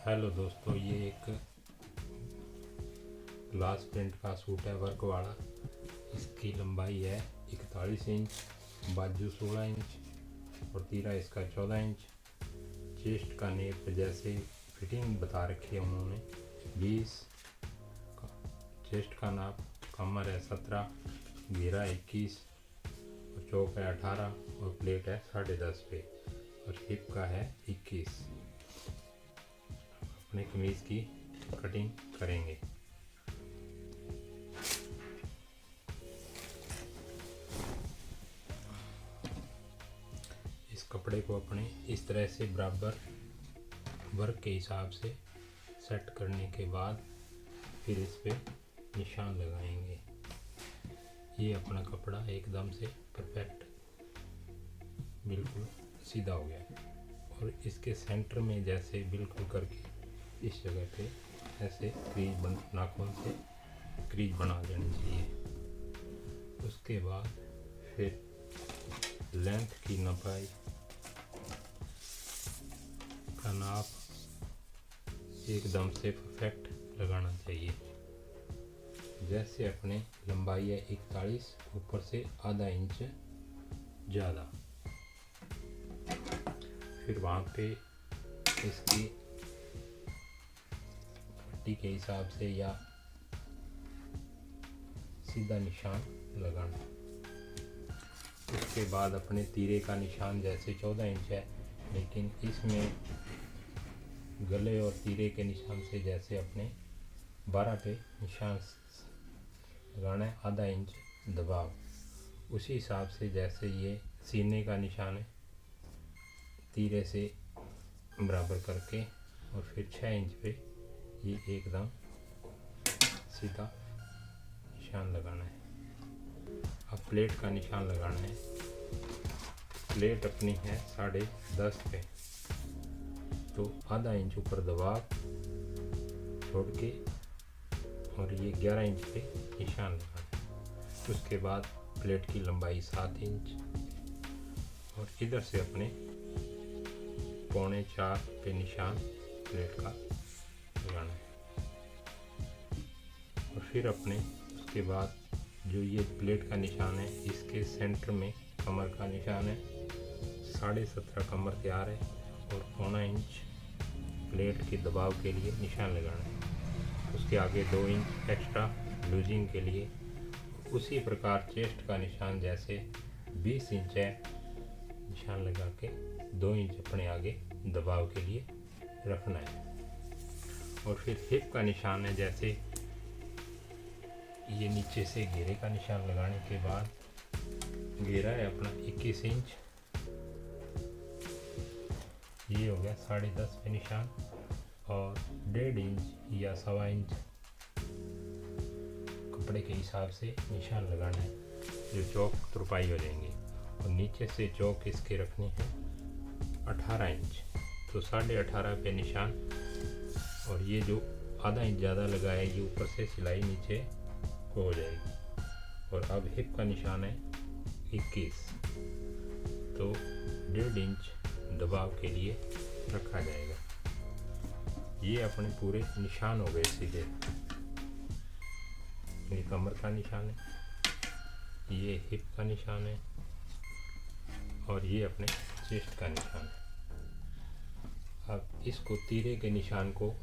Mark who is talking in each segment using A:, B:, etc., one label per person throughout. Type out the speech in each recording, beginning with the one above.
A: Hello दोस्तों, ये एक ग्लास प्रिंट का सूट है वर्क वाला। इसकी लंबाई है 41 इंच, बाजू 16 इंच और तीरा इसका 14 इंच। चेस्ट का नेप जैसे फिटिंग बता रखी है उन्होंने 20। चेस्ट का नाप, कमर है 17, घेरा 21 और चौक है 18 और प्लेट है 10.5 पे और हिप का है 21। अपने कमीज़ की कटिंग करेंगे। इस कपड़े को अपने इस तरह से बराबर वर्क के हिसाब से सेट करने के बाद फिर इस पे निशान लगाएंगे। ये अपना कपड़ा एकदम से परफेक्ट बिल्कुल सीधा हो गया और इसके सेंटर में जैसे बिल्कुल करके इस जगह पे ऐसे क्रीज नाखून से क्रीज बना देनी चाहिए। उसके बाद फिर लेंथ की नपाई का नाप एकदम से परफेक्ट लगाना चाहिए। जैसे अपने लंबाई है 41, ऊपर से आधा इंच ज़्यादा। फिर वहाँ पे इसकी पट्टी के हिसाब से या सीधा निशान लगाना। उसके बाद अपने तीरे का निशान जैसे 14 इंच है, लेकिन इसमें गले और तीरे के निशान से जैसे अपने 12 पे निशान लगाना है, आधा इंच दबाव। उसी हिसाब से जैसे ये सीने का निशान है, तीरे से बराबर करके और फिर 6 इंच पे ये एकदम सीधा निशान लगाना है। अब प्लेट का निशान लगाना है। प्लेट अपनी है 10.5 पे, तो आधा इंच ऊपर दबाव छोड़ के और ये 11 इंच पे निशान लगाना है। उसके बाद प्लेट की लंबाई 7 इंच और इधर से अपने 3.25 पे निशान प्लेट का लगाना है। और फिर अपने उसके बाद जो ये प्लेट का निशान है, इसके सेंटर में कमर का निशान है। 17.5 कमर तैयार है और 0.25 इंच प्लेट के दबाव के लिए निशान लगाना है। उसके आगे 2 इंच एक्स्ट्रा लूजिंग के लिए। उसी प्रकार चेस्ट का निशान जैसे 20 इंच है, निशान लगा के 2 इंच अपने आगे दबाव के लिए रखना है। और फिर हिप का निशान है जैसे ये नीचे से घेरे का निशान लगाने के बाद घेरा है अपना 21 इंच, ये हो गया 10.5 पे निशान और 1.5 इंच या 1.25 इंच कपड़े के हिसाब से निशान लगाना है, जो चौक तुरपाई हो जाएंगे। और नीचे से चौक इसके रखने हैं 18 इंच, तो 18.5 पे निशान। और ये जो आधा इंच ज़्यादा लगाया है, ये ऊपर से सिलाई नीचे को हो जाएगी। और अब हिप का निशान है 21, तो 1.5 इंच दबाव के लिए रखा जाएगा। ये अपने पूरे निशान हो गए सीधे। ये कमर का निशान है, ये हिप का निशान है और ये अपने चेस्ट का निशान है। अब इसको तीरे के निशान को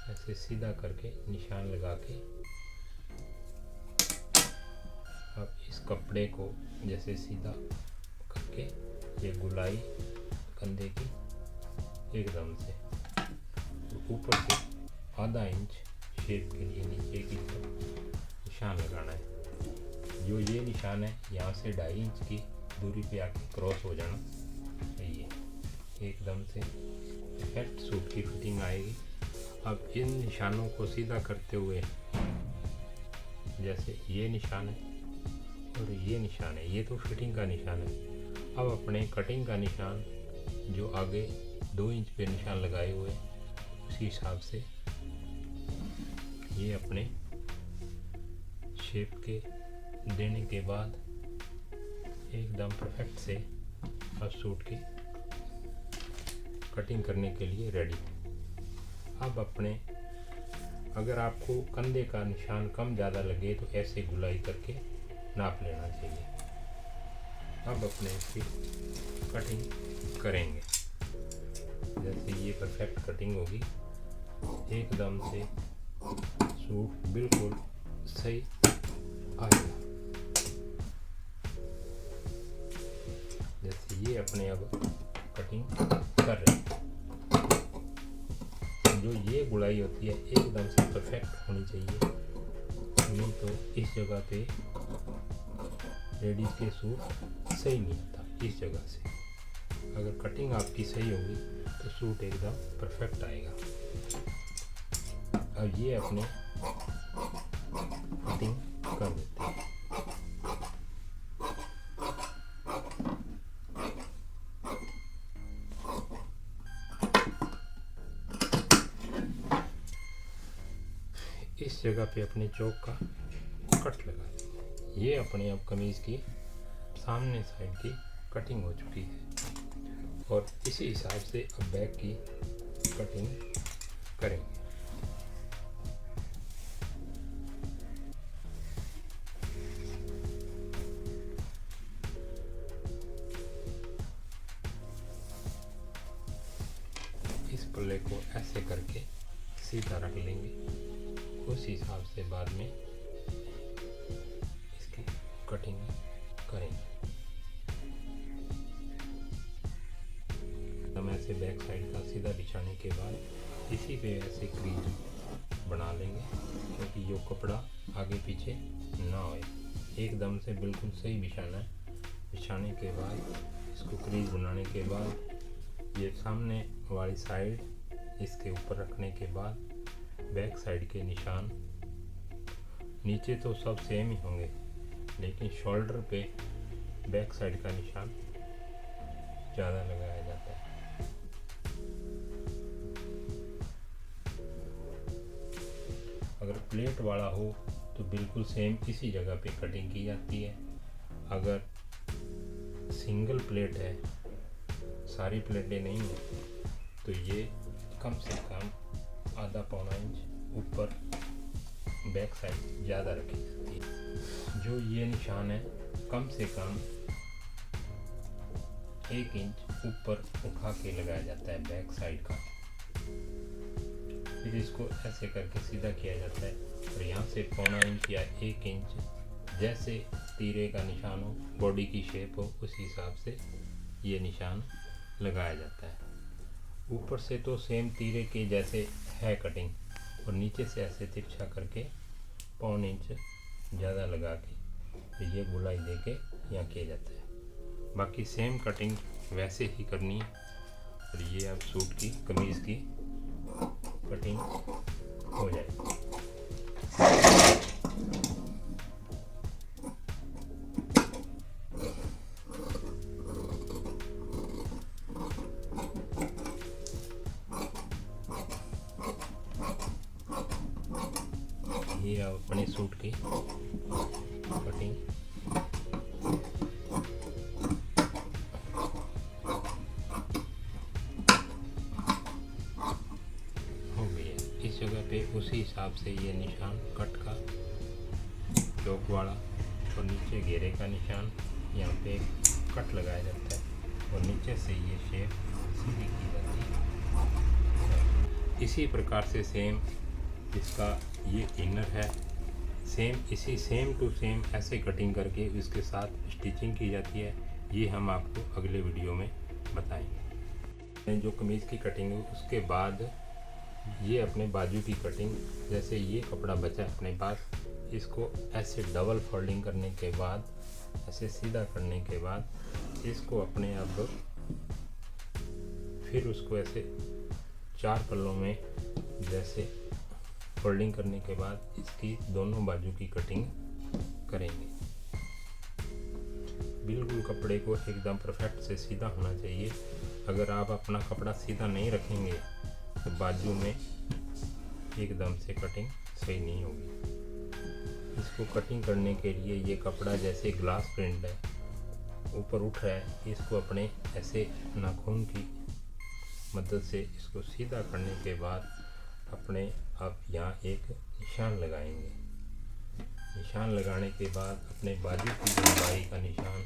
A: ऐसे सीधा करके निशान लगा के अब इस कपड़े को जैसे सीधा करके ये गुलाई कंधे की एकदम से ऊपर से आधा इंच शेप के लिए नीचे की तरफ निशान लगाना है। जो ये निशान है, यहाँ से 2.5 इंच की दूरी पे आके क्रॉस हो जाना चाहिए। एकदम से परफेक्ट सूट की फिटिंग आएगी। अब इन निशानों को सीधा करते हुए जैसे ये निशान है और ये निशान है, ये तो फिटिंग का निशान है। अब अपने कटिंग का निशान जो आगे 2 इंच पे निशान लगाए हुए, उसी हिसाब से ये अपने शेप के देने के बाद एकदम परफेक्ट से अब सूट की कटिंग करने के लिए रेडी है। अब अपने अगर आपको कंधे का निशान कम ज़्यादा लगे तो ऐसे गुलाई करके नाप लेना चाहिए। अब अपने इसकी कटिंग करेंगे। जैसे ये परफेक्ट कटिंग होगी, एकदम से सूट बिल्कुल सही आएगा। जैसे ये अपने अब कटिंग कर रहे हैं। जो ये गुड़ाई होती है एकदम से परफेक्ट होनी चाहिए, नहीं तो इस जगह पे लेडीज के सूट सही नहीं आता। इस जगह से अगर कटिंग आपकी सही होगी तो सूट एकदम परफेक्ट आएगा। अब ये अपने कटिंग कर देते हैं। इस जगह पे अपने चौक का कट लगा देंगे। ये अपने अब कमीज़ की सामने साइड की कटिंग हो चुकी है और इसी हिसाब से अब बैक की कटिंग करेंगे। इस पल्ले को ऐसे करके सीधा रख लेंगे। उस हिसाब से बाद में इसकी कटिंग करेंगे। हम ऐसे बैक साइड का सीधा बिछाने के बाद इसी पे ऐसे क्रीज बना लेंगे, क्योंकि ये कपड़ा आगे पीछे ना होए। एकदम से बिल्कुल सही बिछाना है। बिछाने के बाद इसको क्रीज बनाने के बाद ये सामने वाली साइड इसके ऊपर रखने के बाद बैक साइड के निशान नीचे तो सब सेम ही होंगे, लेकिन शोल्डर पे बैक साइड का निशान ज़्यादा लगाया जाता है। अगर प्लेट वाला हो तो बिल्कुल सेम इसी जगह पे कटिंग की जाती है। अगर सिंगल प्लेट है, सारी प्लेटें नहीं है, तो ये कम से कम आधा पौना इंच ऊपर बैक साइड ज़्यादा रखी जाती है। जो ये निशान है कम से कम 1 इंच ऊपर उठा के लगाया जाता है बैक साइड का। फिर इसको ऐसे करके सीधा किया जाता है और यहाँ से पौना इंच या 1 इंच जैसे तीरे का निशान हो, बॉडी की शेप हो, उस हिसाब से ये निशान लगाया जाता है। ऊपर से तो सेम तीरे के जैसे है कटिंग, और नीचे से ऐसे तिरछा करके पौन इंच ज़्यादा लगा के तो ये गुलाई दे के यहाँ किया जाता है। बाकी सेम कटिंग वैसे ही करनी है। और ये अब सूट की कमीज़ की कटिंग हो जाएगी। ये अपने सूट की कटिंग हो गई है। इस जगह पे उसी हिसाब से ये निशान कट का चौक वाला और नीचे घेरे का निशान यहाँ पे कट लगाया जाता है और नीचे से ये शेप सीधी की जाती है। इसी प्रकार से सेम इसका ये इनर है, सेम इसी सेम टू सेम ऐसे कटिंग करके इसके साथ स्टिचिंग की जाती है। ये हम आपको अगले वीडियो में बताएंगे। जो कमीज़ की कटिंग है उसके बाद ये अपने बाजू की कटिंग, जैसे ये कपड़ा बचा है अपने पास, इसको ऐसे डबल फोल्डिंग करने के बाद ऐसे सीधा करने के बाद इसको अपने अब फिर उसको ऐसे 4 पल्लों में जैसे फोल्डिंग करने के बाद इसकी दोनों बाजू की कटिंग करेंगे। बिल्कुल कपड़े को एकदम परफेक्ट से सीधा होना चाहिए। अगर आप अपना कपड़ा सीधा नहीं रखेंगे तो बाजू में एकदम से कटिंग सही नहीं होगी। इसको कटिंग करने के लिए ये कपड़ा जैसे ग्लास प्रिंट है, ऊपर उठ रहा है, इसको अपने ऐसे नाखून की मदद से इसको सीधा करने के बाद अपने आप यहाँ एक निशान लगाएंगे। निशान लगाने के बाद अपने बाजू की लंबाई का निशान,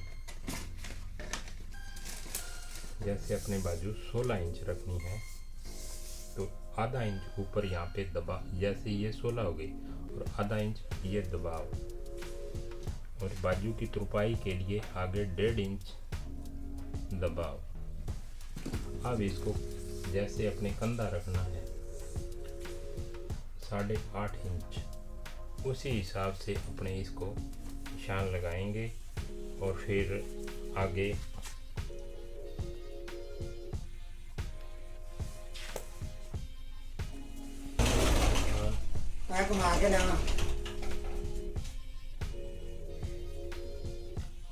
A: जैसे अपने बाजू 16 इंच रखनी है तो आधा इंच ऊपर यहाँ पे दबा, जैसे ये 16 हो गई और आधा इंच ये दबाव, और बाजू की तुरपाई के लिए आगे 1.5 इंच दबाव। अब इसको जैसे अपने कंधा रखना है 8.5 इंच, उसी हिसाब से अपने इसको निशान लगाएंगे और फिर आगे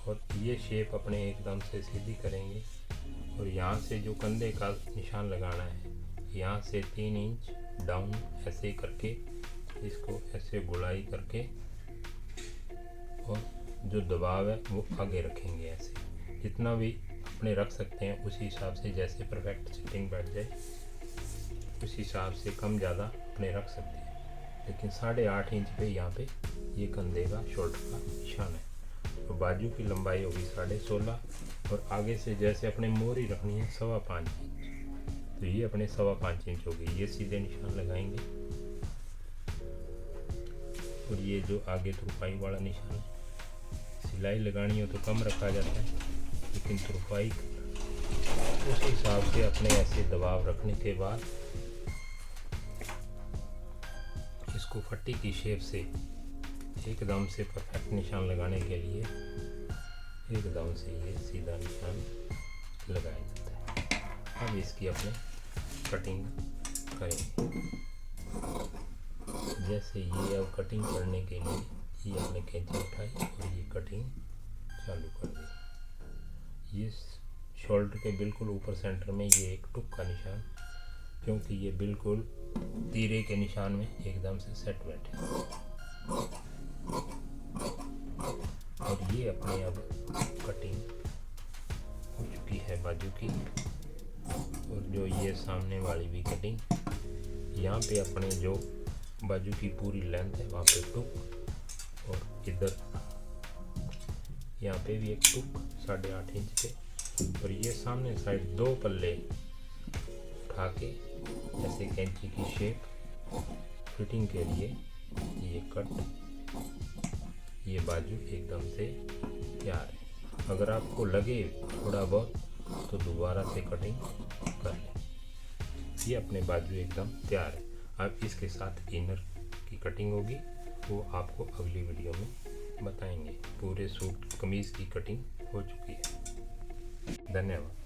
A: और ये शेप अपने एकदम से सीधी करेंगे और यहाँ से जो कंधे का निशान लगाना है यहाँ से 3 इंच डाउन ऐसे करके इसको ऐसे गुड़ाई करके, और जो दबाव है वो आगे रखेंगे ऐसे, जितना भी अपने रख सकते हैं उसी हिसाब से, जैसे परफेक्ट सिटिंग बैठ जाए उस हिसाब से कम ज़्यादा अपने रख सकते हैं। लेकिन 8.5 इंच पे यहाँ पे ये कंधे का शोल्डर का निशान है। तो बाजू की लंबाई होगी 16.5 और आगे से जैसे अपने मोरी रखनी है 5.25 इंच, तो ये अपने 5.25 इंच होगी। ये सीधे निशान लगाएंगे और ये जो आगे तुरपाई वाला निशान है, सिलाई लगानी हो तो कम रखा जाता है, लेकिन तुरपाई उस हिसाब से अपने ऐसे दबाव रखने के बाद इसको फट्टी की शेप से एकदम से परफेक्ट निशान लगाने के लिए एकदम से ये सीधा निशान लगाया जाता है। अब इसकी अपने कटिंग करेंगे। जैसे ये अब कटिंग करने के लिए ये अपने कैंची उठाई और ये कटिंग चालू कर दी। ये शोल्डर के बिल्कुल ऊपर सेंटर में ये एक टुक का निशान, क्योंकि ये बिल्कुल तीरे के निशान में एकदम से सेट बैठे, और ये अपने अब कटिंग हो चुकी है बाजू की। और जो ये सामने वाली भी कटिंग, यहाँ पे अपने जो बाजू की पूरी लेंथ है वहाँ पे टुक, और इधर यहाँ पे भी एक टुक 8.5 इंच पे, और ये सामने साइड 2 पल्ले उठा के ऐसे कैंची की शेप फिटिंग के लिए ये कट, ये बाजू एकदम से तैयार है। अगर आपको लगे थोड़ा बहुत तो दोबारा से कटिंग कर लें। ये अपने बाजू एकदम तैयार है। अब इसके साथ इनर की कटिंग होगी, वो आपको अगली वीडियो में बताएंगे। पूरे सूट कमीज़ की कटिंग हो चुकी है। धन्यवाद।